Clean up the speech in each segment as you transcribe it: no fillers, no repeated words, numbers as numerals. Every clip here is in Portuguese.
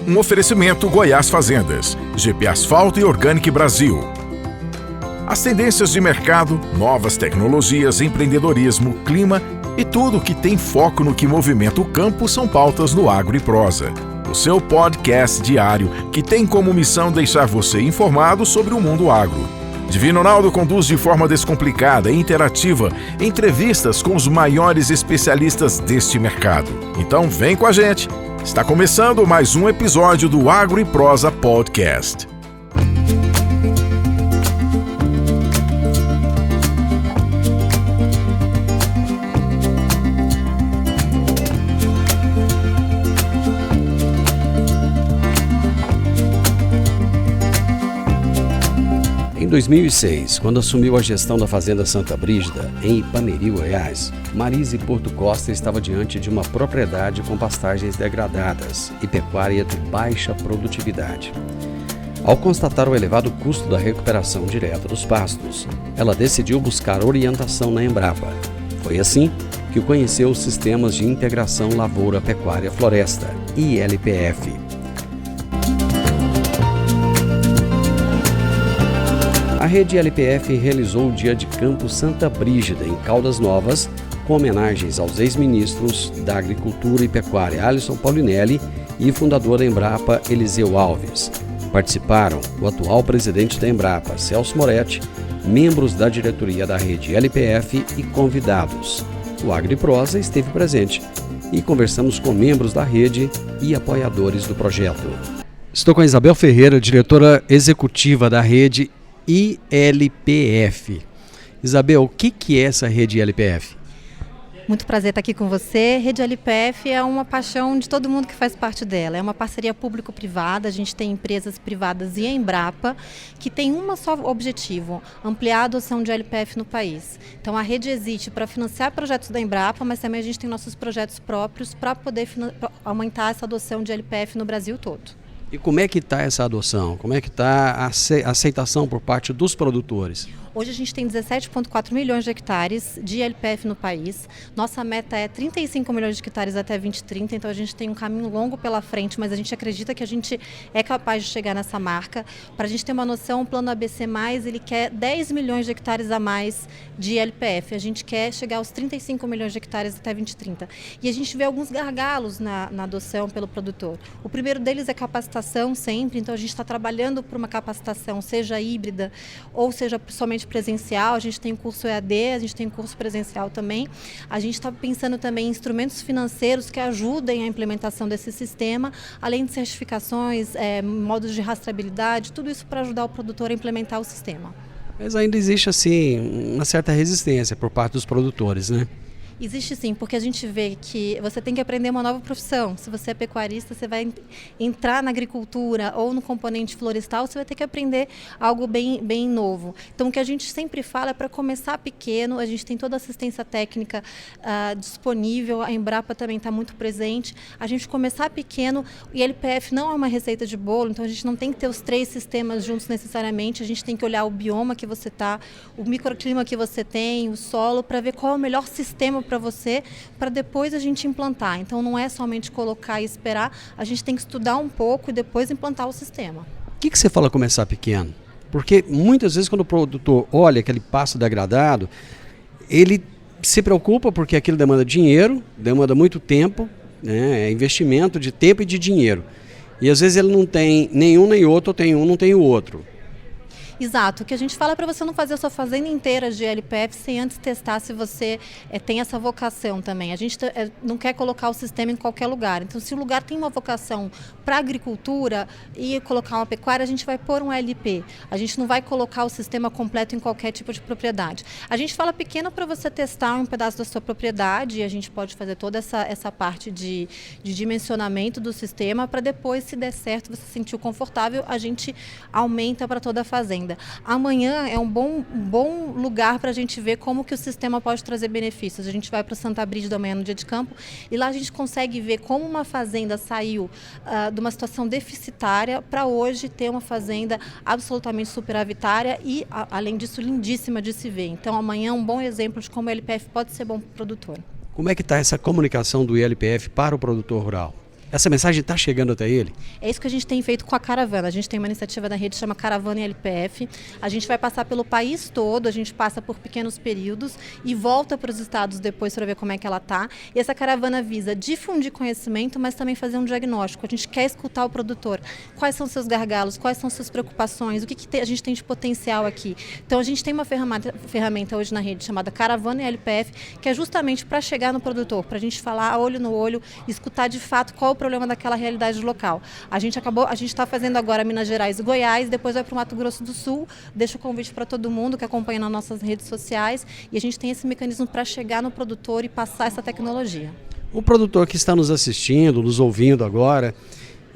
Um oferecimento Goiás Fazendas, GP Asfalto e Organic Brasil. As tendências de mercado, novas tecnologias, empreendedorismo, clima e tudo que tem foco no que movimenta o campo são pautas no Agro e Prosa, o seu podcast diário que tem como missão deixar você informado sobre o mundo agro. Divino Ronaldo conduz de forma descomplicada e interativa entrevistas com os maiores especialistas deste mercado. Então vem com a gente! Está começando mais um episódio do Agro e Prosa Podcast. Em 2006, quando assumiu a gestão da Fazenda Santa Brígida, em Ipameri, Goiás, Marise Porto Costa estava diante de uma propriedade com pastagens degradadas e pecuária de baixa produtividade. Ao constatar o elevado custo da recuperação direta dos pastos, ela decidiu buscar orientação na Embrapa. Foi assim que conheceu os Sistemas de Integração Lavoura Pecuária Floresta, ILPF. A rede LPF realizou o Dia de Campo Santa Brígida, em Caldas Novas, com homenagens aos ex-ministros da Agricultura e Pecuária Alisson Paulinelli e fundador da Embrapa, Eliseu Alves. Participaram o atual presidente da Embrapa, Celso Moretti, membros da diretoria da rede LPF e convidados. O Agro e Prosa esteve presente e conversamos com membros da rede e apoiadores do projeto. Estou com a Isabel Ferreira, diretora executiva da rede ILPF. Isabel, o que é essa rede ILPF? Muito prazer estar aqui com você. Rede ILPF é uma paixão de todo mundo que faz parte dela. É uma parceria público-privada. A gente tem empresas privadas e a Embrapa que tem um só objetivo: ampliar a adoção de ILPF no país. Então a rede existe para financiar projetos da Embrapa, mas também a gente tem nossos projetos próprios para poder aumentar essa adoção de ILPF no Brasil todo. E como é que está essa adoção? Como é que está a aceitação por parte dos produtores? Hoje a gente tem 17,4 milhões de hectares de ILPF no país. Nossa meta é 35 milhões de hectares até 2030, então a gente tem um caminho longo pela frente, mas a gente acredita que a gente é capaz de chegar nessa marca. Para a gente ter uma noção, o Plano ABC+, ele quer 10 milhões de hectares a mais de ILPF. A gente quer chegar aos 35 milhões de hectares até 2030. E a gente vê alguns gargalos na adoção pelo produtor. O primeiro deles é capacitação sempre, então a gente está trabalhando por uma capacitação, seja híbrida ou seja somente presencial. A gente tem curso EAD, a gente tem curso presencial também. A gente está pensando também em instrumentos financeiros que ajudem a implementação desse sistema, além de certificações, modos de rastreabilidade, tudo isso para ajudar o produtor a implementar o sistema. Mas ainda existe, assim, uma certa resistência por parte dos produtores, né? Existe sim, porque a gente vê que você tem que aprender uma nova profissão. Se você é pecuarista, você vai entrar na agricultura ou no componente florestal, você vai ter que aprender algo bem novo. Então, o que a gente sempre fala é para começar pequeno. A gente tem toda a assistência técnica disponível, a Embrapa também está muito presente. A gente começar pequeno, o ILPF não é uma receita de bolo, então a gente não tem que ter os 3 sistemas juntos necessariamente. A gente tem que olhar o bioma que você está, o microclima que você tem, o solo, para ver qual é o melhor sistema para você, para depois a gente implantar. Então não é somente colocar e esperar, a gente tem que estudar um pouco e depois implantar o sistema. O que você fala começar pequeno? Porque muitas vezes quando o produtor olha aquele pasto degradado, ele se preocupa porque aquilo demanda dinheiro, demanda muito tempo, né? É investimento de tempo e de dinheiro. E às vezes ele não tem nenhum nem outro, ou tem um, não tem o outro. Exato, o que a gente fala é para você não fazer a sua fazenda inteira de ILPF sem antes testar se você tem essa vocação também. A gente não quer colocar o sistema em qualquer lugar. Então, se o lugar tem uma vocação para agricultura e colocar uma pecuária, a gente vai pôr um LP. A gente não vai colocar o sistema completo em qualquer tipo de propriedade. A gente fala pequeno para você testar um pedaço da sua propriedade e a gente pode fazer toda essa parte de dimensionamento do sistema para depois, se der certo, você se sentir confortável, a gente aumenta para toda a fazenda. Amanhã é um bom lugar para a gente ver como que o sistema pode trazer benefícios. A gente vai para Santa Brígida amanhã no dia de campo e lá a gente consegue ver como uma fazenda saiu de uma situação deficitária para hoje ter uma fazenda absolutamente superavitária e, além disso, lindíssima de se ver. Então, amanhã é um bom exemplo de como o LPF pode ser bom para o produtor. Como é que está essa comunicação do ILPF para o produtor rural? Essa mensagem está chegando até ele? É isso que a gente tem feito com a caravana. A gente tem uma iniciativa da rede que chama Caravana LPF. A gente vai passar pelo país todo, a gente passa por pequenos períodos e volta para os estados depois para ver como é que ela está. E essa caravana visa difundir conhecimento, mas também fazer um diagnóstico. A gente quer escutar o produtor. Quais são os seus gargalos? Quais são as suas preocupações? O que a gente tem de potencial aqui? Então a gente tem uma ferramenta hoje na rede chamada Caravana LPF, que é justamente para chegar no produtor, para a gente falar olho no olho, escutar de fato qual é o problema daquela realidade local. A gente está fazendo agora Minas Gerais e Goiás, depois vai para o Mato Grosso do Sul. Deixo o convite para todo mundo que acompanha nas nossas redes sociais e a gente tem esse mecanismo para chegar no produtor e passar essa tecnologia. O produtor que está nos assistindo, nos ouvindo agora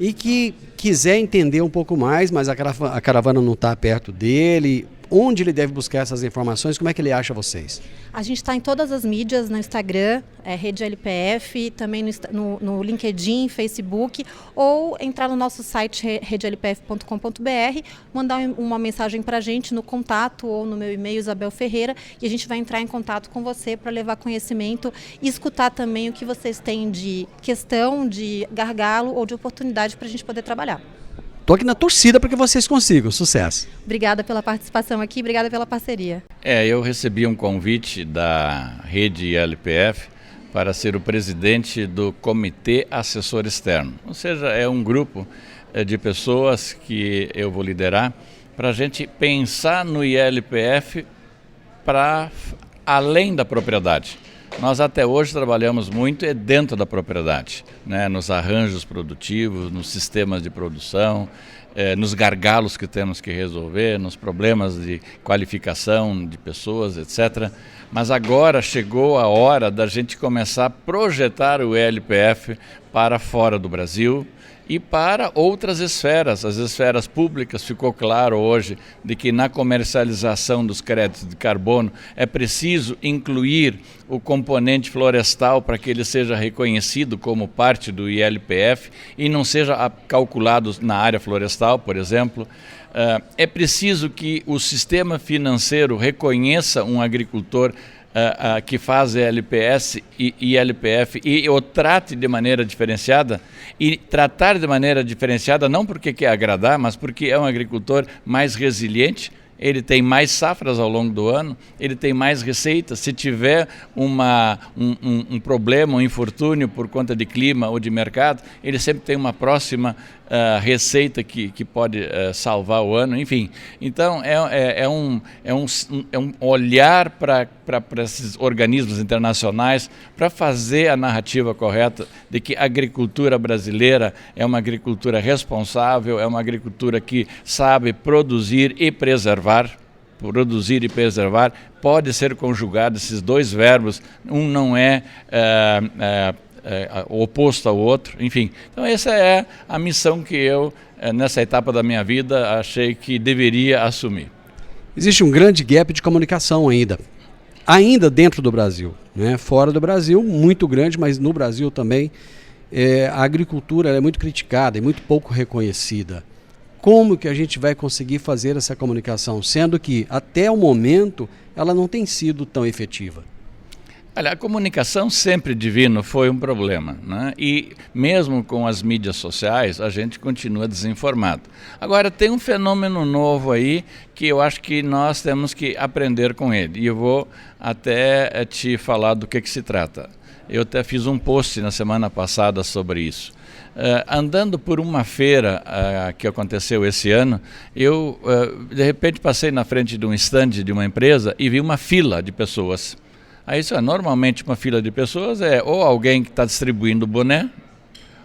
e que quiser entender um pouco mais, mas a caravana não está perto dele, onde ele deve buscar essas informações? Como é que ele acha vocês? A gente está em todas as mídias, no Instagram, Rede LPF, também no LinkedIn, Facebook, ou entrar no nosso site redelpf.com.br, mandar uma mensagem para a gente no contato ou no meu e-mail, Isabel Ferreira, e a gente vai entrar em contato com você para levar conhecimento e escutar também o que vocês têm de questão, de gargalo ou de oportunidade para a gente poder trabalhar. Estou aqui na torcida para que vocês consigam. Sucesso. Obrigada pela participação aqui, obrigada pela parceria. Eu recebi um convite da Rede LPF para ser o presidente do Comitê Assessor Externo. Ou seja, é um grupo de pessoas que eu vou liderar para a gente pensar no ILPF para além da propriedade. Nós até hoje trabalhamos muito dentro da propriedade, né? Nos arranjos produtivos, nos sistemas de produção, nos gargalos que temos que resolver, nos problemas de qualificação de pessoas, etc. Mas agora chegou a hora da gente começar a projetar o ELPF para fora do Brasil e para outras esferas. As esferas públicas, ficou claro hoje de que na comercialização dos créditos de carbono é preciso incluir o componente florestal para que ele seja reconhecido como parte do ILPF e não seja calculado na área florestal, por exemplo. É preciso que o sistema financeiro reconheça um agricultor que faz LPS e LPF e o trate de maneira diferenciada, e tratar de maneira diferenciada não porque quer agradar, mas porque é um agricultor mais resiliente. Ele tem mais safras ao longo do ano, ele tem mais receitas. Se tiver um problema, um infortúnio por conta de clima ou de mercado, ele sempre tem uma próxima receita que pode salvar o ano, enfim. Então, é um olhar para esses organismos internacionais para fazer a narrativa correta de que a agricultura brasileira é uma agricultura responsável, é uma agricultura que sabe produzir e preservar. Produzir e preservar pode ser conjugado, esses dois verbos, um não é oposto ao outro, enfim. Então essa é a missão que eu, nessa etapa da minha vida, achei que deveria assumir. Existe um grande gap de comunicação ainda dentro do Brasil, né? Fora do Brasil, muito grande, mas no Brasil também a agricultura é muito criticada e muito pouco reconhecida. Como que a gente vai conseguir fazer essa comunicação, sendo que até o momento ela não tem sido tão efetiva? Olha, a comunicação sempre, Divino, foi um problema, né? E mesmo com as mídias sociais, a gente continua desinformado. Agora, tem um fenômeno novo aí que eu acho que nós temos que aprender com ele. E eu vou até te falar do que se trata. Eu até fiz um post na semana passada sobre isso. Andando por uma feira que aconteceu esse ano, eu de repente passei na frente de um stand de uma empresa e vi uma fila de pessoas. Aí normalmente uma fila de pessoas é ou alguém que está distribuindo boné,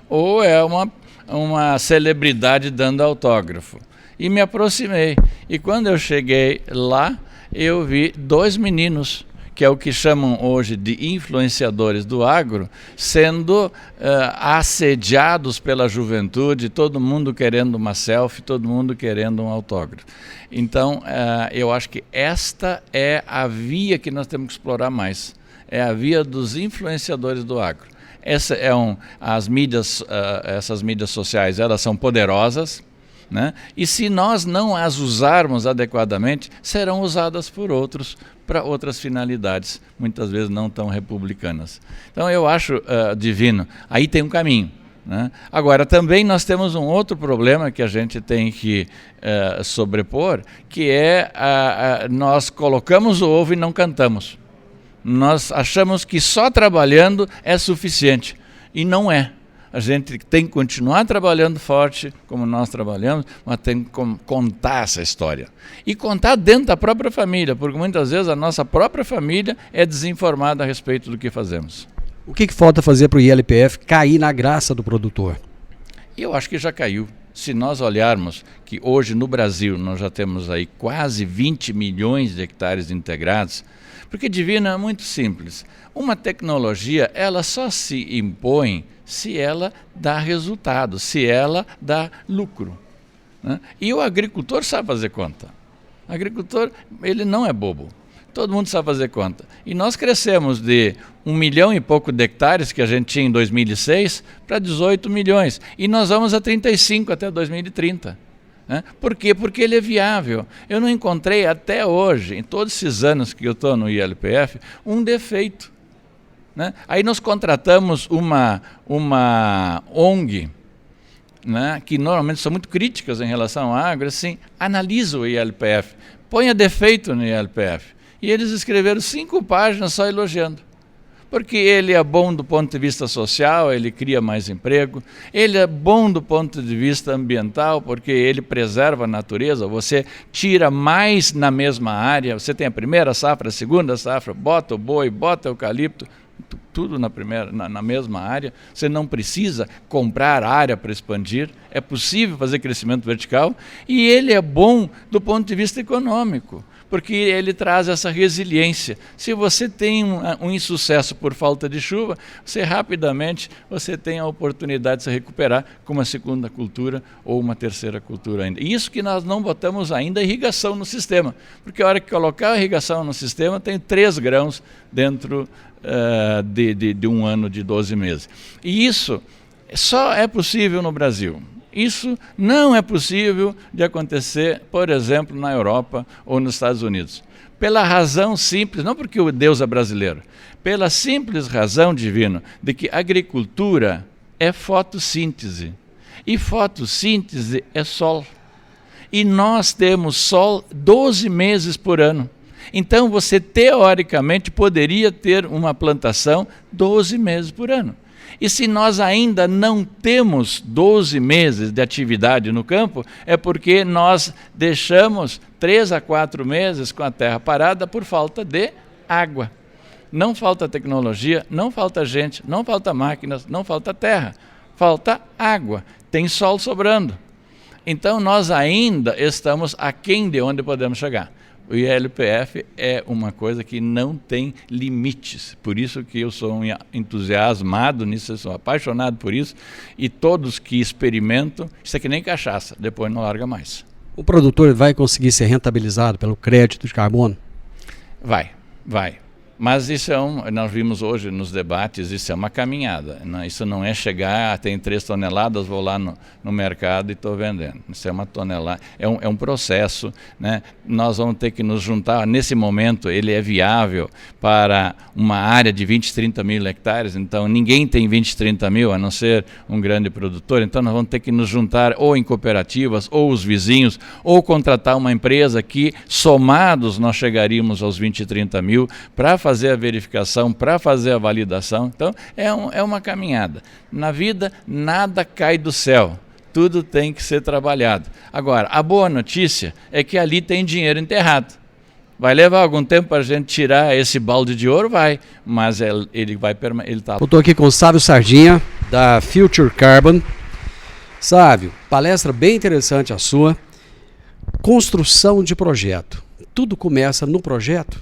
ou é uma celebridade dando autógrafo. E me aproximei. E quando eu cheguei lá, eu vi dois meninos, que é o que chamam hoje de influenciadores do agro, sendo assediados pela juventude, todo mundo querendo uma selfie, todo mundo querendo um autógrafo. Então, eu acho que esta é a via que nós temos que explorar mais, é a via dos influenciadores do agro. Essas mídias sociais, elas são poderosas, né? E se nós não as usarmos adequadamente, serão usadas por outros para outras finalidades, muitas vezes não tão republicanas. Então eu acho, Divino, aí tem um caminho. né? Agora, também nós temos um outro problema que a gente tem que sobrepor, que é nós colocamos o ovo e não cantamos. Nós achamos que só trabalhando é suficiente, e não é. A gente tem que continuar trabalhando forte, como nós trabalhamos, mas tem que contar essa história. E contar dentro da própria família, porque muitas vezes a nossa própria família é desinformada a respeito do que fazemos. O que falta fazer para o ILPF cair na graça do produtor? Eu acho que já caiu. Se nós olharmos que hoje no Brasil nós já temos aí quase 20 milhões de hectares integrados, porque, Divino, é muito simples. Uma tecnologia, ela só se impõe se ela dá resultado, se ela dá lucro, né? E o agricultor sabe fazer conta. O agricultor, ele não é bobo. Todo mundo sabe fazer conta. E nós crescemos de 1 milhão e pouco de hectares que a gente tinha em 2006 para 18 milhões. E nós vamos a 35 até 2030. Né? Por quê? Porque ele é viável. Eu não encontrei até hoje, em todos esses anos que eu estou no ILPF, um defeito. Né? Aí nós contratamos uma ONG, né, que normalmente são muito críticas em relação ao agro, assim, analisa o ILPF, ponha defeito no ILPF. E eles escreveram 5 páginas só elogiando. Porque ele é bom do ponto de vista social, ele cria mais emprego, ele é bom do ponto de vista ambiental, porque ele preserva a natureza, você tira mais na mesma área, você tem a primeira safra, a segunda safra, bota o boi, bota o eucalipto, tudo na mesma área, você não precisa comprar área para expandir, é possível fazer crescimento vertical, e ele é bom do ponto de vista econômico, porque ele traz essa resiliência. Se você tem um insucesso por falta de chuva, rapidamente tem a oportunidade de se recuperar com uma segunda cultura ou uma terceira cultura ainda. Isso que nós não botamos ainda a irrigação no sistema, porque a hora que colocar a irrigação no sistema tem 3 grãos dentro de um ano de 12 meses. E isso só é possível no Brasil. Isso não é possível de acontecer, por exemplo, na Europa ou nos Estados Unidos. Pela razão simples, não porque o Deus é brasileiro, pela simples razão, Divino, de que agricultura é fotossíntese. E fotossíntese é sol. E nós temos sol 12 meses por ano. Então você, teoricamente, poderia ter uma plantação 12 meses por ano. E se nós ainda não temos 12 meses de atividade no campo, é porque nós deixamos 3 a 4 meses com a terra parada por falta de água. Não falta tecnologia, não falta gente, não falta máquinas, não falta terra, falta água, tem sol sobrando. Então nós ainda estamos aquém de onde podemos chegar. O ILPF é uma coisa que não tem limites, por isso que eu sou um entusiasmado nisso, eu sou apaixonado por isso, e todos que experimentam, isso é que nem cachaça, depois não larga mais. O produtor vai conseguir ser rentabilizado pelo crédito de carbono? Vai. Mas isso nós vimos hoje nos debates, isso é uma caminhada. Isso não é chegar, tem 3 toneladas, vou lá no mercado e estou vendendo. Isso é uma tonelada, é um processo, né? Nós vamos ter que nos juntar, nesse momento ele é viável para uma área de 20, 30 mil hectares, então ninguém tem 20, 30 mil, a não ser um grande produtor, então nós vamos ter que nos juntar ou em cooperativas, ou os vizinhos, ou contratar uma empresa que, somados, nós chegaríamos aos 20, 30 mil, para fazer a verificação, para fazer a validação. Então, é uma caminhada. Na vida, nada cai do céu. Tudo tem que ser trabalhado. Agora, a boa notícia é que ali tem dinheiro enterrado. Vai levar algum tempo para a gente tirar esse balde de ouro? Vai. Mas ele vai permanecer. Eu estou aqui com o Sávio Sardinha, da Future Carbon. Sávio, palestra bem interessante a sua. Construção de projeto. Tudo começa no projeto?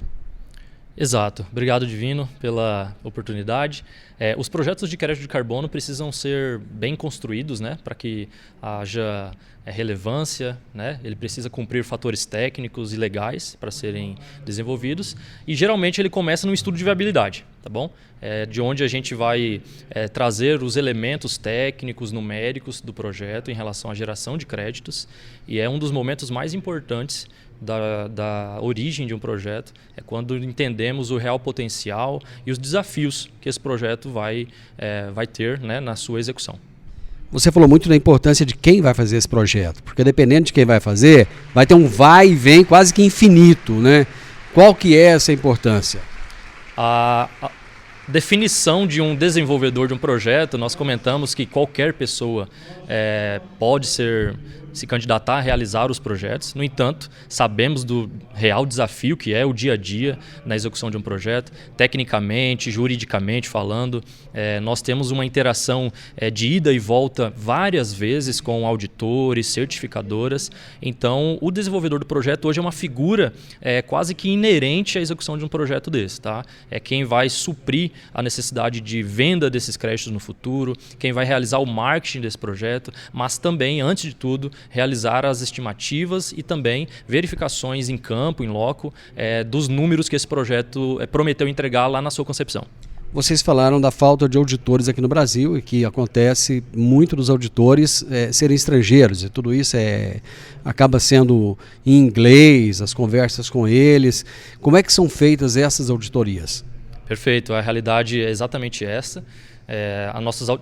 Exato. Obrigado, Divino, pela oportunidade. Os projetos de crédito de carbono precisam ser bem construídos, né, para que haja relevância, né? Ele precisa cumprir fatores técnicos e legais para serem desenvolvidos, e geralmente ele começa num estudo de viabilidade, tá bom? De onde a gente vai trazer os elementos técnicos, numéricos do projeto em relação à geração de créditos, e é um dos momentos mais importantes da origem de um projeto, é quando entendemos o real potencial e os desafios que esse projeto vai ter, né, na sua execução. Você falou muito da importância de quem vai fazer esse projeto, porque dependendo de quem vai fazer, vai ter um vai e vem quase que infinito, né? Qual que é essa importância? A definição de um desenvolvedor de um projeto, nós comentamos que qualquer pessoa pode se candidatar a realizar os projetos. No entanto, sabemos do real desafio que é o dia a dia na execução de um projeto. Tecnicamente, juridicamente falando, nós temos uma interação de ida e volta várias vezes com auditores, certificadoras. Então, o desenvolvedor do projeto hoje é uma figura quase que inerente à execução de um projeto desse. Tá? É quem vai suprir a necessidade de venda desses créditos no futuro, quem vai realizar o marketing desse projeto, mas também, antes de tudo, realizar as estimativas e também verificações em campo, em loco, dos números que esse projeto prometeu entregar lá na sua concepção. Vocês falaram da falta de auditores aqui no Brasil e que acontece muito dos auditores serem estrangeiros e tudo isso acaba sendo em inglês, as conversas com eles. Como é que são feitas essas auditorias? Perfeito, a realidade é exatamente essa.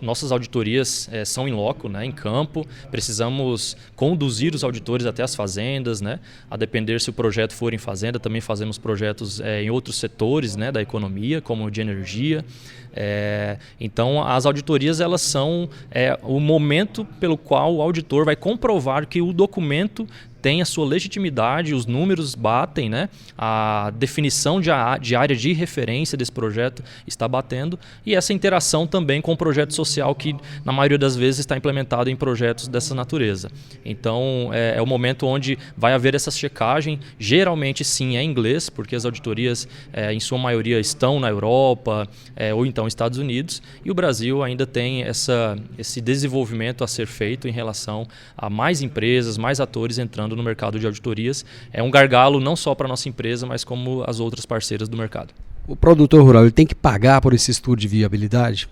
Nossas auditorias são em loco, né, em campo. Precisamos conduzir os auditores até as fazendas, né, a depender se o projeto for em fazenda. Também fazemos projetos em outros setores, né, da economia, como de energia. Então, as auditorias elas são o momento pelo qual o auditor vai comprovar que o documento tem a sua legitimidade, os números batem, né? A definição de área de referência desse projeto está batendo e essa interação também com o projeto social que, na maioria das vezes, está implementado em projetos dessa natureza. Então, é o momento onde vai haver essa checagem, geralmente sim é em inglês, porque as auditorias, em sua maioria, estão na Europa ou então Estados Unidos, e o Brasil ainda tem esse desenvolvimento a ser feito em relação a mais empresas, mais atores entrando no mercado de auditorias. É um gargalo não só para a nossa empresa, mas como as outras parceiras do mercado. O produtor rural ele tem que pagar por esse estudo de viabilidade?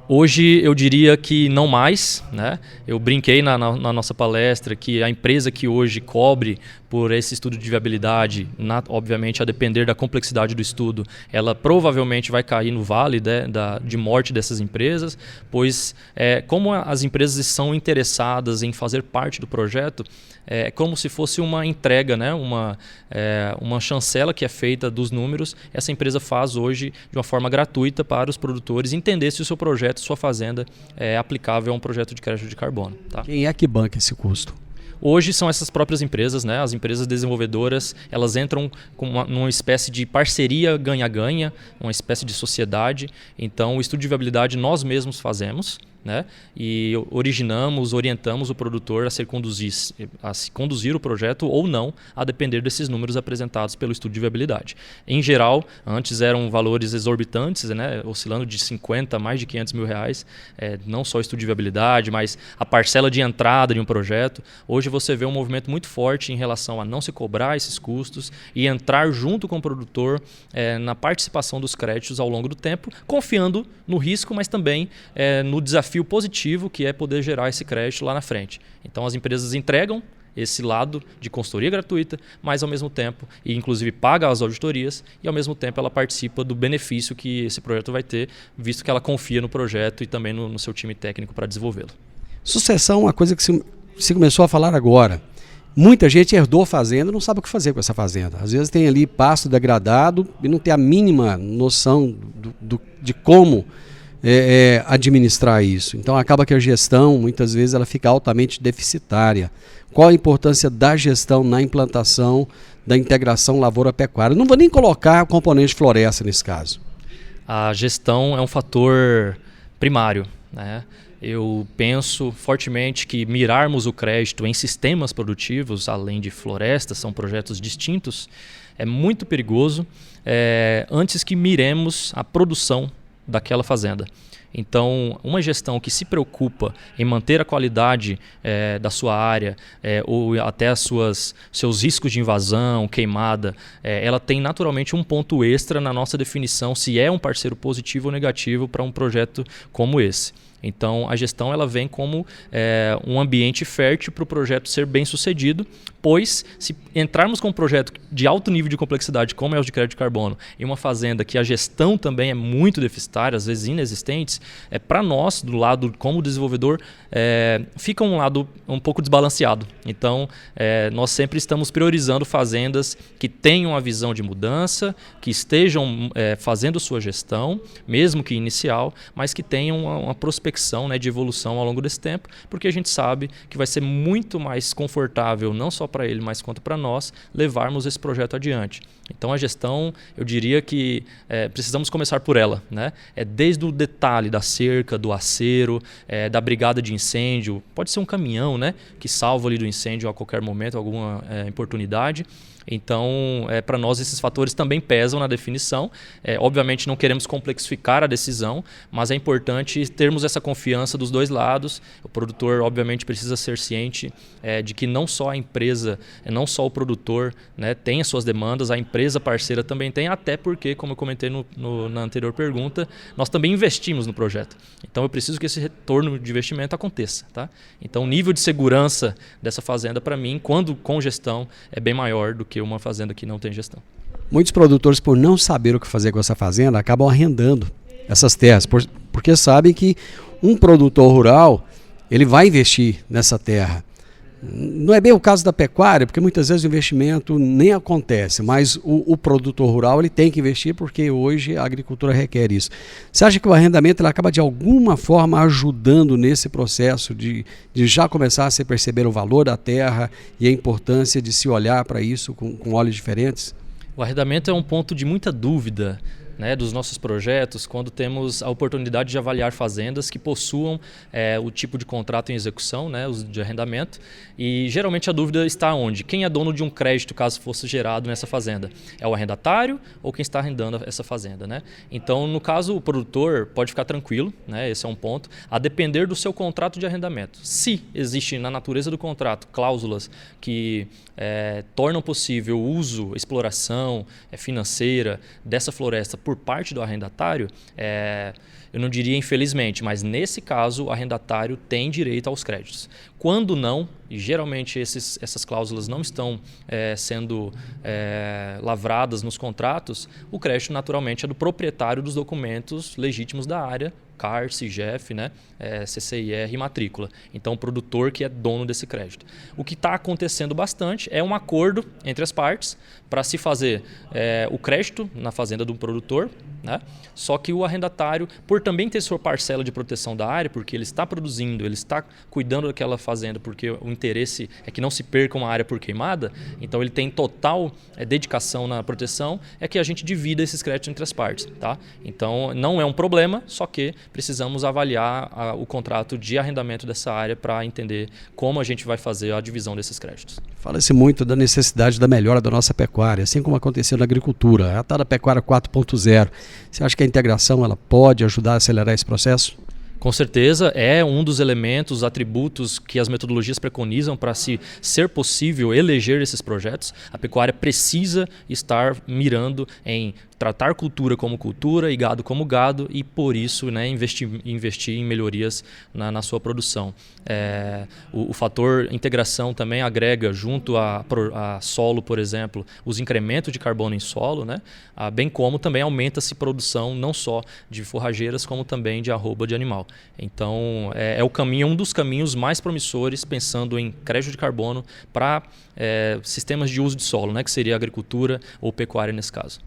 Hoje eu diria que não mais, né? Eu brinquei na nossa palestra que a empresa que hoje cobre por esse estudo de viabilidade, obviamente a depender da complexidade do estudo, ela provavelmente vai cair no vale de morte dessas empresas, pois como as empresas são interessadas em fazer parte do projeto, é como se fosse uma entrega, né? Uma chancela que é feita dos números. Essa empresa faz hoje de uma forma gratuita para os produtores entender se o seu projeto, sua fazenda é aplicável a um projeto de crédito de carbono. Tá? Quem é que banca esse custo? Hoje são essas próprias empresas, né? As empresas desenvolvedoras, elas entram numa espécie de parceria ganha-ganha, uma espécie de sociedade. Então, o estudo de viabilidade nós mesmos fazemos, né? E orientamos o produtor a se conduzir o projeto ou não, a depender desses números apresentados pelo estudo de viabilidade. Em geral, antes eram valores exorbitantes, né? Oscilando de 50 a mais de 500 mil reais, não só o estudo de viabilidade, mas a parcela de entrada de um projeto. Hoje você vê um movimento muito forte em relação a não se cobrar esses custos e entrar junto com o produtor na participação dos créditos ao longo do tempo, confiando no risco, mas também no desafio positivo que é poder gerar esse crédito lá na frente. Então as empresas entregam esse lado de consultoria gratuita, mas ao mesmo tempo, e inclusive paga as auditorias, e ao mesmo tempo ela participa do benefício que esse projeto vai ter, visto que ela confia no projeto e também no seu time técnico para desenvolvê-lo. Sucessão é uma coisa que se começou a falar agora. Muita gente herdou fazenda e não sabe o que fazer com essa fazenda. Às vezes tem ali pasto degradado e não tem a mínima noção de como administrar isso. Então acaba que a gestão, muitas vezes, ela fica altamente deficitária. Qual a importância da gestão na implantação da integração lavoura-pecuária? Não vou nem colocar componente floresta nesse caso. A gestão é um fator primário, né? Eu penso fortemente que mirarmos o crédito em sistemas produtivos, além de florestas, são projetos distintos, é muito perigoso antes que miremos a produção daquela fazenda. Então, uma gestão que se preocupa em manter a qualidade da sua área ou até seus riscos de invasão, queimada, ela tem naturalmente um ponto extra na nossa definição se é um parceiro positivo ou negativo para um projeto como esse. Então, a gestão ela vem como um ambiente fértil para o projeto ser bem sucedido, depois, se entrarmos com um projeto de alto nível de complexidade, como é o de crédito de carbono, em uma fazenda que a gestão também é muito deficitária, às vezes inexistentes, para nós, do lado como desenvolvedor, fica um lado um pouco desbalanceado. Então, nós sempre estamos priorizando fazendas que tenham a visão de mudança, que estejam fazendo sua gestão, mesmo que inicial, mas que tenham uma prospecção, né, de evolução ao longo desse tempo, porque a gente sabe que vai ser muito mais confortável, não só para ele, mas quanto para nós, levarmos esse projeto adiante. Então a gestão, eu diria que precisamos começar por ela, né? Desde o detalhe da cerca, do acero, da brigada de incêndio, pode ser um caminhão, né, que salva ali do incêndio a qualquer momento, alguma oportunidade. Então, para nós, esses fatores também pesam na definição. Obviamente, não queremos complexificar a decisão, mas é importante termos essa confiança dos dois lados. O produtor, obviamente, precisa ser ciente de que não só a empresa, não só o produtor, né, tem as suas demandas, a empresa parceira também tem, até porque, como eu comentei na anterior pergunta, nós também investimos no projeto. Então, eu preciso que esse retorno de investimento aconteça. Tá? Então, o nível de segurança dessa fazenda, para mim, quando com gestão, é bem maior do que uma fazenda que não tem gestão. Muitos produtores, por não saber o que fazer com essa fazenda, acabam arrendando essas terras, porque sabem que um produtor rural, ele vai investir nessa terra. Não é bem o caso da pecuária, porque muitas vezes o investimento nem acontece, mas o produtor rural ele tem que investir porque hoje a agricultura requer isso. Você acha que o arrendamento ele acaba de alguma forma ajudando nesse processo de já começar a se perceber o valor da terra e a importância de se olhar para isso com olhos diferentes? O arrendamento é um ponto de muita dúvida, né, dos nossos projetos, quando temos a oportunidade de avaliar fazendas que possuam o tipo de contrato em execução, né, os de arrendamento, e geralmente a dúvida está onde? Quem é dono de um crédito caso fosse gerado nessa fazenda? É o arrendatário ou quem está arrendando essa fazenda? Né? Então, no caso, o produtor pode ficar tranquilo, né, esse é um ponto, a depender do seu contrato de arrendamento. Se existe na natureza do contrato cláusulas que tornam possível o uso, exploração financeira dessa floresta por parte do arrendatário, eu não diria infelizmente, mas nesse caso o arrendatário tem direito aos créditos. Quando não, e geralmente essas cláusulas não estão sendo lavradas nos contratos, o crédito naturalmente é do proprietário dos documentos legítimos da área, CAR, CIGEF, né, CCIR e matrícula. Então, o produtor que é dono desse crédito. O que está acontecendo bastante é um acordo entre as partes para se fazer o crédito na fazenda do produtor, né? Só que o arrendatário, por também ter sua parcela de proteção da área, porque ele está produzindo, ele está cuidando daquela fazenda, porque o interesse é que não se perca uma área por queimada, então ele tem total dedicação na proteção, é que a gente divida esses créditos entre as partes. Tá? Então, não é um problema, só que precisamos avaliar o contrato de arrendamento dessa área para entender como a gente vai fazer a divisão desses créditos. Fala-se muito da necessidade da melhora da nossa pecuária, assim como aconteceu na agricultura, a tal da pecuária 4.0. Você acha que a integração ela pode ajudar a acelerar esse processo? Com certeza, é um dos elementos, atributos que as metodologias preconizam para ser possível eleger esses projetos. A pecuária precisa estar mirando em tratar cultura como cultura e gado como gado e, por isso, né, investir em melhorias na sua produção. O fator integração também agrega, junto a solo, por exemplo, os incrementos de carbono em solo, né, bem como também aumenta-se produção não só de forrageiras, como também de arroba de animal. Então, um dos caminhos mais promissores, pensando em crédito de carbono para sistemas de uso de solo, né, que seria a agricultura ou pecuária nesse caso.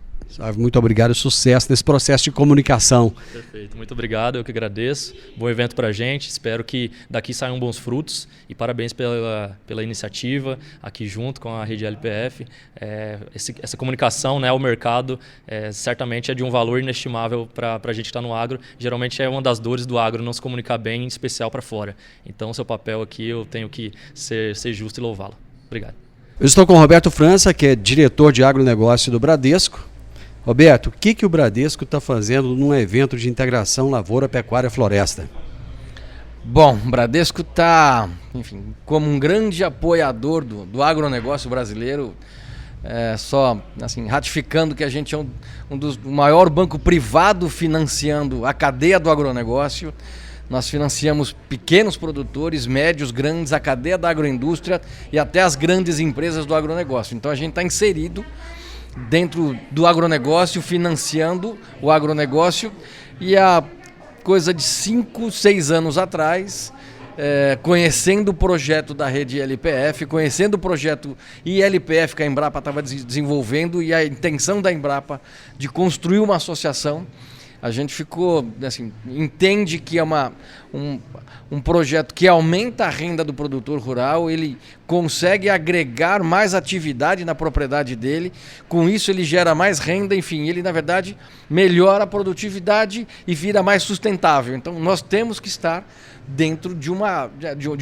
Muito obrigado e sucesso nesse processo de comunicação. Perfeito, muito obrigado, eu que agradeço. Bom evento para a gente, espero que daqui saiam bons frutos e parabéns pela iniciativa aqui junto com a Rede LPF. Essa comunicação, né, ao mercado certamente é de um valor inestimável para a gente que está no agro. Geralmente é uma das dores do agro não se comunicar bem, em especial para fora. Então, seu papel aqui eu tenho que ser justo e louvá-lo. Obrigado. Eu estou com o Roberto França, que é diretor de agronegócio do Bradesco. Roberto, o que o Bradesco está fazendo num evento de integração lavoura, pecuária, floresta? Bom, o Bradesco está, enfim, como um grande apoiador do agronegócio brasileiro, só assim, ratificando que a gente é o maior banco privado financiando a cadeia do agronegócio. Nós financiamos pequenos produtores, médios, grandes, a cadeia da agroindústria e até as grandes empresas do agronegócio. Então a gente está inserido dentro do agronegócio, financiando o agronegócio, e há coisa de 5, 6 anos atrás, conhecendo o projeto da rede ILPF, conhecendo o projeto ILPF que a Embrapa estava desenvolvendo e a intenção da Embrapa de construir uma associação, a gente ficou, assim, entende que é um projeto que aumenta a renda do produtor rural, ele consegue agregar mais atividade na propriedade dele, com isso ele gera mais renda, enfim, ele na verdade melhora a produtividade e vira mais sustentável. Então nós temos que estar dentro de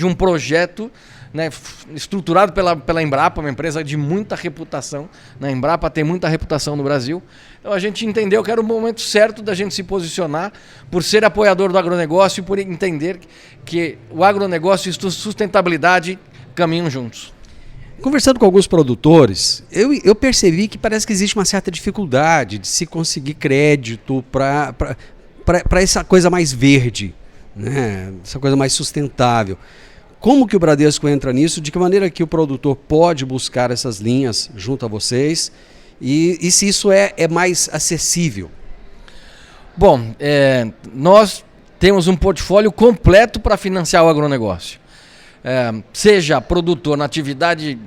um projeto, né, estruturado pela Embrapa, uma empresa de muita reputação. A Embrapa tem muita reputação no Brasil. Então a gente entendeu que era o momento certo da gente se posicionar, por ser apoiador do agronegócio e por entender que o agronegócio e sustentabilidade caminham juntos. Conversando com alguns produtores, eu percebi que parece que existe uma certa dificuldade de se conseguir crédito para essa coisa mais verde, né? Essa coisa mais sustentável. Como que o Bradesco entra nisso? De que maneira que o produtor pode buscar essas linhas junto a vocês? E se isso é mais acessível? Bom, nós temos um portfólio completo para financiar o agronegócio. Seja produtor na atividade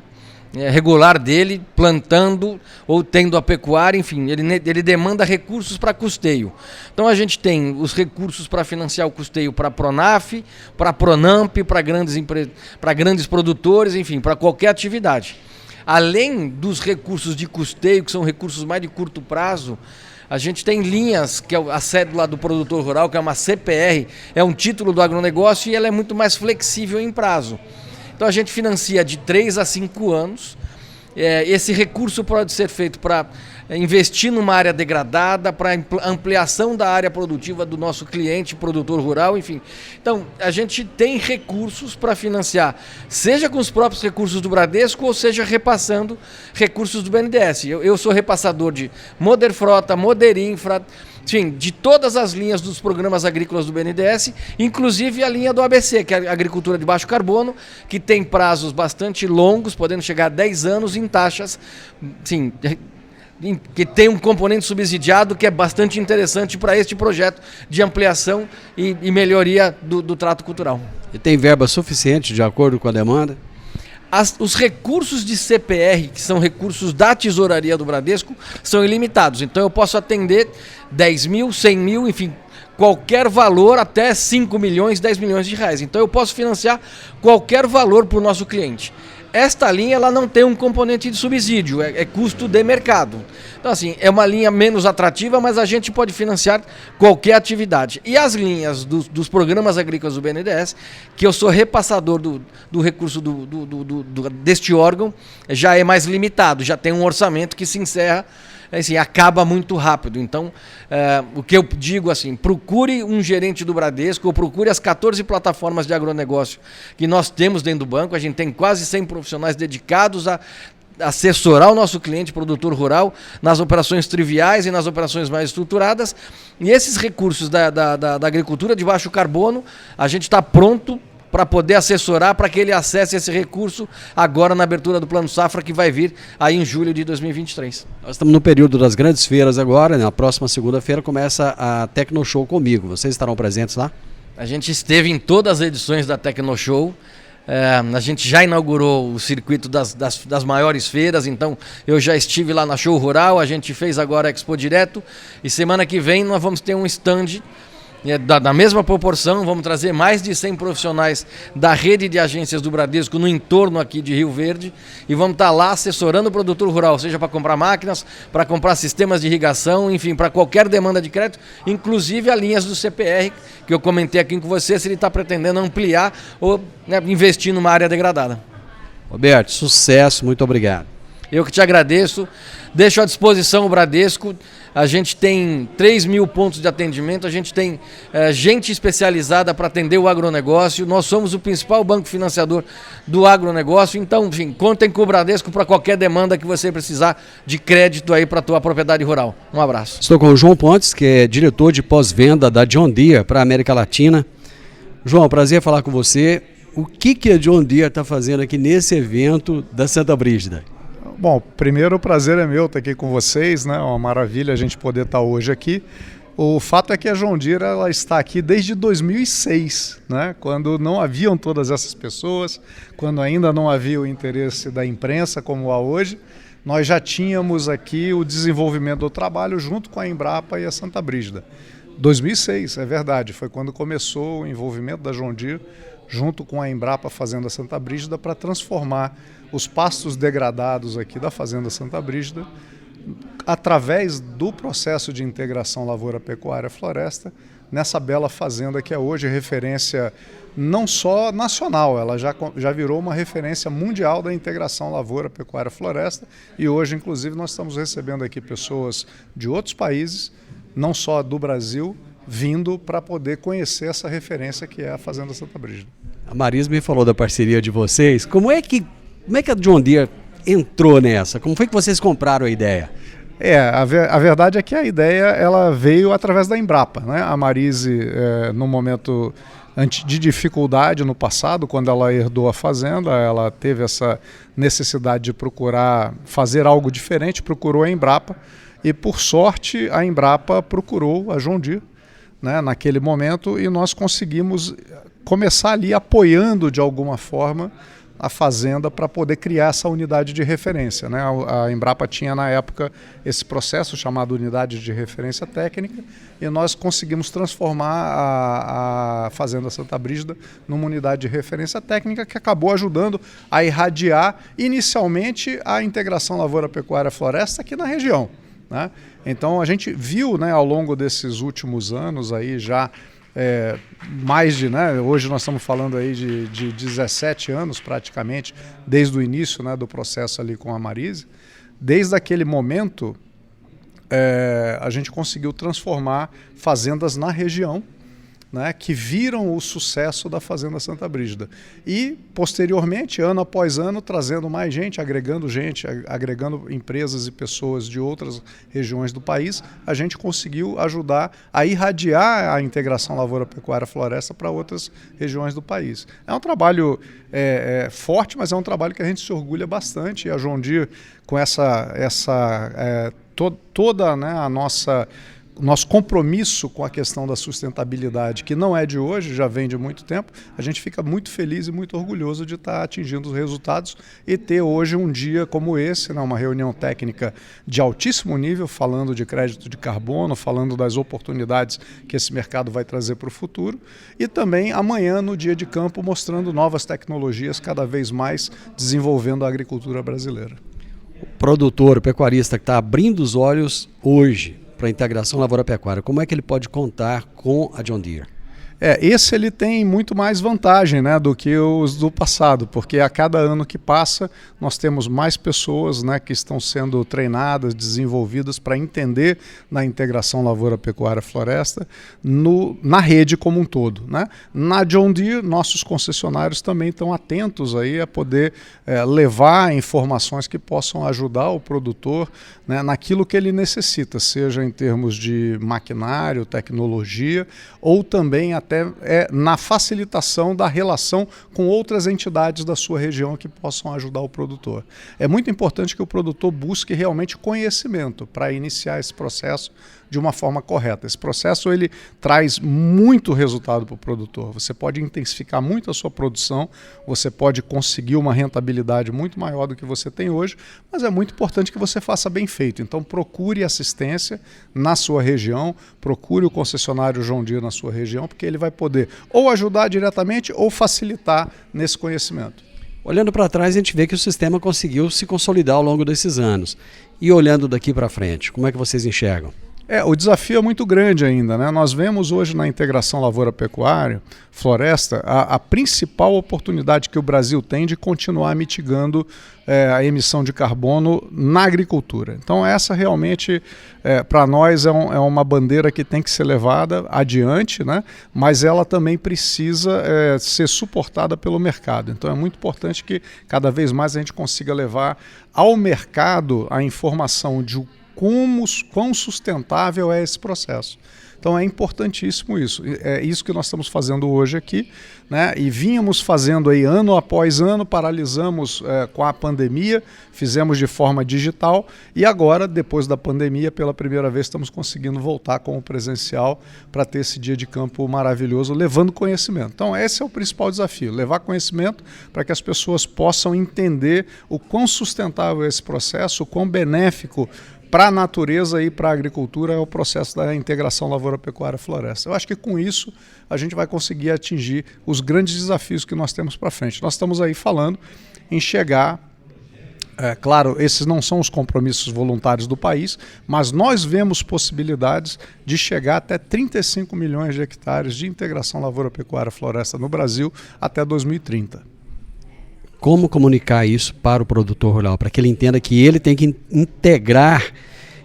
regular dele, plantando ou tendo a pecuária, enfim, ele demanda recursos para custeio. Então a gente tem os recursos para financiar o custeio para a Pronaf, para a Pronamp, para grandes produtores, enfim, para qualquer atividade. Além dos recursos de custeio, que são recursos mais de curto prazo, a gente tem linhas, que é a cédula do produtor rural, que é uma CPR, é um título do agronegócio e ela é muito mais flexível em prazo. Então a gente financia de 3 a 5 anos. Esse recurso pode ser feito para investir numa área degradada, para ampliação da área produtiva do nosso cliente, produtor rural, enfim. Então a gente tem recursos para financiar, seja com os próprios recursos do Bradesco, ou seja repassando recursos do BNDES. Eu sou repassador de Moderfrota, Moderinfra, enfim, de todas as linhas dos programas agrícolas do BNDES, inclusive a linha do ABC, que é a agricultura de baixo carbono, que tem prazos bastante longos, podendo chegar a 10 anos em taxas, sim, que tem um componente subsidiado que é bastante interessante para este projeto de ampliação e melhoria do trato cultural. E tem verba suficiente de acordo com a demanda? Os recursos de CPR, que são recursos da tesouraria do Bradesco, são ilimitados. Então eu posso atender 10 mil, 100 mil, enfim, qualquer valor até 5 milhões, 10 milhões de reais. Então eu posso financiar qualquer valor para o nosso cliente. Esta linha ela não tem um componente de subsídio, é custo de mercado. Então assim, é uma linha menos atrativa, mas a gente pode financiar qualquer atividade. E as linhas dos programas agrícolas do BNDES, que eu sou repassador do recurso deste órgão, já é mais limitado, já tem um orçamento que se encerra, assim, acaba muito rápido. Então, o que eu digo assim, procure um gerente do Bradesco ou procure as 14 plataformas de agronegócio que nós temos dentro do banco. A gente tem quase 100 profissionais dedicados a assessorar o nosso cliente produtor rural nas operações triviais e nas operações mais estruturadas. E esses recursos da agricultura de baixo carbono, a gente está pronto para poder assessorar, para que ele acesse esse recurso agora na abertura do Plano Safra, que vai vir aí em julho de 2023. Nós estamos no período das grandes feiras agora, né? Na próxima segunda-feira começa a Tecnoshow comigo. Vocês estarão presentes lá? A gente esteve em todas as edições da Tecnoshow. A gente já inaugurou o circuito das maiores feiras, então eu já estive lá na Show Rural, a gente fez agora a Expo Direto e semana que vem nós vamos ter um stand da mesma proporção, vamos trazer mais de 100 profissionais da rede de agências do Bradesco no entorno aqui de Rio Verde e vamos estar lá assessorando o produtor rural, seja para comprar máquinas, para comprar sistemas de irrigação, enfim, para qualquer demanda de crédito, inclusive as linhas do CPR, que eu comentei aqui com você, se ele está pretendendo ampliar ou investir numa área degradada. Roberto, sucesso, muito obrigado. Eu que te agradeço, deixo à disposição o Bradesco. A gente tem 3 mil pontos de atendimento, a gente tem gente especializada para atender o agronegócio, nós somos o principal banco financiador do agronegócio, então, enfim, contem com o Bradesco para qualquer demanda que você precisar de crédito aí para a tua propriedade rural. Um abraço. Estou com o João Pontes, que é diretor de pós-venda da John Deere para a América Latina. João, prazer falar com você. O que a John Deere está fazendo aqui nesse evento da Santa Brígida? Bom, primeiro o prazer é meu estar aqui com vocês, né? É uma maravilha a gente poder estar hoje aqui. O fato é que a John Deere ela está aqui desde 2006, né? Quando não haviam todas essas pessoas, quando ainda não havia o interesse da imprensa como há hoje. Nós já tínhamos aqui o desenvolvimento do trabalho junto com a Embrapa e a Santa Brígida. 2006, é verdade, foi quando começou o envolvimento da John Deere junto com a Embrapa Fazenda Santa Brígida para transformar os pastos degradados aqui da Fazenda Santa Brígida através do processo de integração lavoura-pecuária-floresta nessa bela fazenda que é hoje referência não só nacional, ela já virou uma referência mundial da integração lavoura-pecuária-floresta e hoje, inclusive, nós estamos recebendo aqui pessoas de outros países, não só do Brasil, vindo para poder conhecer essa referência que é a Fazenda Santa Brígida. A Marisa me falou da parceria de vocês. Como é que a John Deere entrou nessa? Como foi que vocês compraram a ideia? A verdade é que a ideia ela veio através da Embrapa, né? A Marise, no momento de dificuldade no passado, quando ela herdou a fazenda, ela teve essa necessidade de procurar fazer algo diferente, procurou a Embrapa e, por sorte, a Embrapa procurou a John Deere, né, naquele momento, e nós conseguimos começar ali apoiando de alguma forma a fazenda para poder criar essa unidade de referência, né? A Embrapa tinha na época esse processo chamado unidade de referência técnica e nós conseguimos transformar a Fazenda Santa Brígida numa unidade de referência técnica que acabou ajudando a irradiar inicialmente a integração lavoura-pecuária-floresta aqui na região, né? Então a gente viu, né, ao longo desses últimos anos aí já mais de, né, hoje nós estamos falando aí de 17 anos praticamente, desde o início, né, do processo ali com a Marise. Desde aquele momento, a gente conseguiu transformar fazendas na região, né, que viram o sucesso da Fazenda Santa Brígida. E, posteriormente, ano após ano, trazendo mais gente, agregando empresas e pessoas de outras regiões do país, a gente conseguiu ajudar a irradiar a integração lavoura-pecuária-floresta para outras regiões do país. É um trabalho forte, mas é um trabalho que a gente se orgulha bastante. E a John Deere, com toda, né, nosso compromisso com a questão da sustentabilidade, que não é de hoje, já vem de muito tempo, a gente fica muito feliz e muito orgulhoso de estar atingindo os resultados e ter hoje um dia como esse, né, uma reunião técnica de altíssimo nível, falando de crédito de carbono, falando das oportunidades que esse mercado vai trazer para o futuro, e também amanhã, no dia de campo, mostrando novas tecnologias cada vez mais desenvolvendo a agricultura brasileira. O produtor, o pecuarista que está abrindo os olhos hoje para a integração lavoura-pecuária, como é que ele pode contar com a John Deere? Esse ele tem muito mais vantagem, né, do que os do passado, porque a cada ano que passa nós temos mais pessoas, né, que estão sendo treinadas, desenvolvidas para entender na integração lavoura-pecuária-floresta na rede como um todo, né? Na John Deere, nossos concessionários também estão atentos aí a poder levar informações que possam ajudar o produtor, né, naquilo que ele necessita, seja em termos de maquinário, tecnologia ou também até na facilitação da relação com outras entidades da sua região que possam ajudar o produtor. É muito importante que o produtor busque realmente conhecimento para iniciar esse processo de uma forma correta. Esse processo ele traz muito resultado para o produtor. Você pode intensificar muito a sua produção, você pode conseguir uma rentabilidade muito maior do que você tem hoje, mas é muito importante que você faça bem feito. Então procure assistência na sua região, procure o concessionário John Deere na sua região, porque ele vai poder ou ajudar diretamente ou facilitar nesse conhecimento. Olhando para trás, a gente vê que o sistema conseguiu se consolidar ao longo desses anos. E olhando daqui para frente, como é que vocês enxergam? O desafio é muito grande ainda, né? Nós vemos hoje na integração lavoura-pecuária, floresta, a principal oportunidade que o Brasil tem de continuar mitigando a emissão de carbono na agricultura. Então essa realmente, para nós, é uma bandeira que tem que ser levada adiante, né? Mas ela também precisa ser suportada pelo mercado. Então é muito importante que cada vez mais a gente consiga levar ao mercado a informação de quão sustentável é esse processo. Então é importantíssimo isso. É isso que nós estamos fazendo hoje aqui, né? E vínhamos fazendo aí ano após ano, paralisamos com a pandemia, fizemos de forma digital e agora, depois da pandemia, pela primeira vez estamos conseguindo voltar com o presencial para ter esse dia de campo maravilhoso, levando conhecimento. Então esse é o principal desafio, levar conhecimento para que as pessoas possam entender o quão sustentável é esse processo, o quão benéfico para a natureza e para a agricultura é o processo da integração lavoura-pecuária-floresta. Eu acho que com isso a gente vai conseguir atingir os grandes desafios que nós temos para frente. Nós estamos aí falando em chegar, claro, esses não são os compromissos voluntários do país, mas nós vemos possibilidades de chegar até 35 milhões de hectares de integração lavoura-pecuária-floresta no Brasil até 2030. Como comunicar isso para o produtor rural, para que ele entenda que ele tem que integrar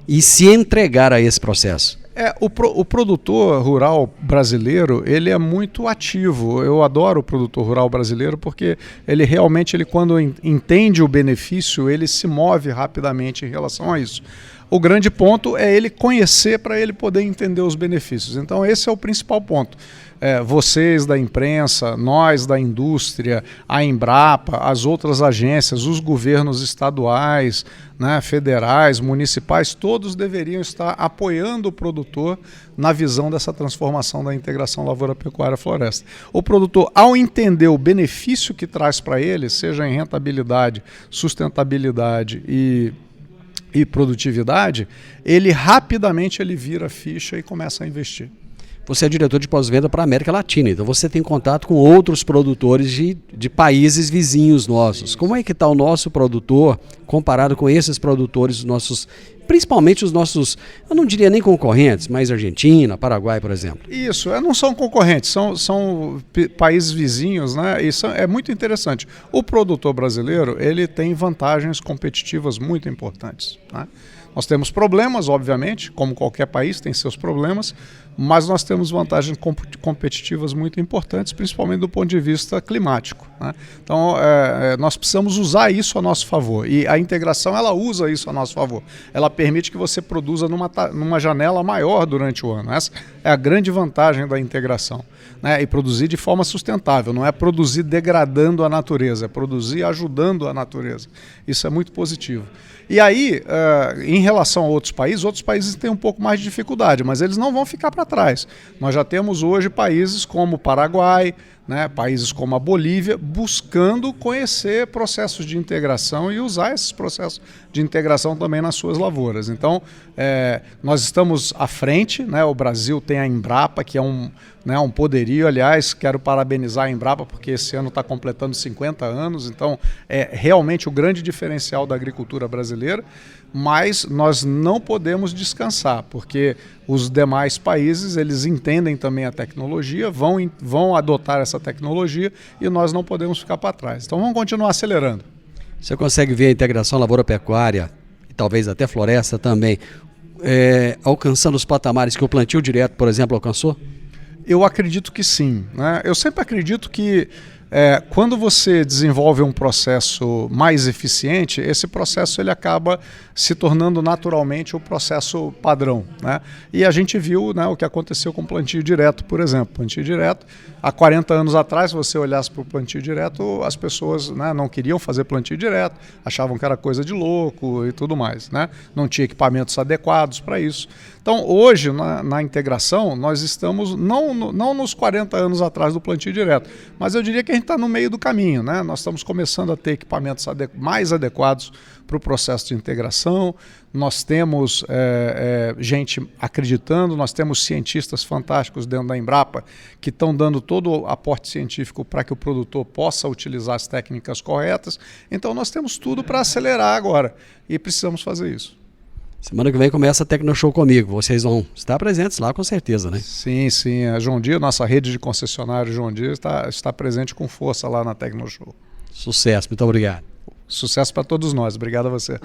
e se entregar a esse processo? O produtor rural brasileiro, ele é muito ativo. Eu adoro o produtor rural brasileiro porque ele realmente, quando entende o benefício, ele se move rapidamente em relação a isso. O grande ponto é ele conhecer para ele poder entender os benefícios. Então esse é o principal ponto. Vocês da imprensa, nós da indústria, a Embrapa, as outras agências, os governos estaduais, né, federais, municipais, todos deveriam estar apoiando o produtor na visão dessa transformação da integração lavoura-pecuária-floresta. O produtor, ao entender o benefício que traz para ele, seja em rentabilidade, sustentabilidade e produtividade, ele rapidamente vira a ficha e começa a investir. Você é diretor de pós-venda para a América Latina, então você tem contato com outros produtores de países vizinhos nossos. Como é que está o nosso produtor comparado com esses produtores nossos, principalmente os nossos, eu não diria nem concorrentes, mas Argentina, Paraguai, por exemplo? Isso, não são concorrentes, são países vizinhos, né? Isso é muito interessante. O produtor brasileiro, ele tem vantagens competitivas muito importantes, né? Nós temos problemas, obviamente, como qualquer país tem seus problemas, mas nós temos vantagens competitivas muito importantes, principalmente do ponto de vista climático, né? Então, nós precisamos usar isso a nosso favor. E a integração, ela usa isso a nosso favor. Ela permite que você produza numa janela maior durante o ano. Essa é a grande vantagem da integração, né? E produzir de forma sustentável. Não é produzir degradando a natureza, é produzir ajudando a natureza. Isso é muito positivo. E aí, em relação a outros países têm um pouco mais de dificuldade, mas eles não vão ficar para trás. Nós já temos hoje países como o Paraguai, né, países como a Bolívia, buscando conhecer processos de integração e usar esses processos de integração também nas suas lavouras. Então, nós estamos à frente, né, o Brasil tem a Embrapa, que é um poderio. Aliás, quero parabenizar a Embrapa, porque esse ano está completando 50 anos, então é realmente o grande diferencial da agricultura brasileira, mas nós não podemos descansar, porque os demais países, eles entendem também a tecnologia, vão adotar essa tecnologia e nós não podemos ficar para trás. Então vamos continuar acelerando. Você consegue ver a integração lavoura-pecuária e talvez até floresta também, alcançando os patamares que o plantio direto, por exemplo, alcançou? Eu acredito que sim, né? Eu sempre acredito que quando você desenvolve um processo mais eficiente, esse processo ele acaba se tornando naturalmente o processo padrão, né? E a gente viu, né, o que aconteceu com o plantio direto, por exemplo. Plantio direto, há 40 anos atrás, se você olhasse para o plantio direto, as pessoas, né, não queriam fazer plantio direto, achavam que era coisa de louco e tudo mais, né? Não tinha equipamentos adequados para isso. Então, hoje, na integração, nós estamos não nos 40 anos atrás do plantio direto, mas eu diria que a gente está no meio do caminho, né? Nós estamos começando a ter equipamentos mais adequados para o processo de integração, nós temos gente acreditando, nós temos cientistas fantásticos dentro da Embrapa que estão dando todo o aporte científico para que o produtor possa utilizar as técnicas corretas. Então, nós temos tudo para acelerar agora e precisamos fazer isso. Semana que vem começa a Tecnoshow comigo. Vocês vão estar presentes lá com certeza, né? Sim, sim. A John Deere, nossa rede de concessionários John Deere, está presente com força lá na Tecnoshow. Sucesso, muito obrigado. Sucesso para todos nós. Obrigado a você.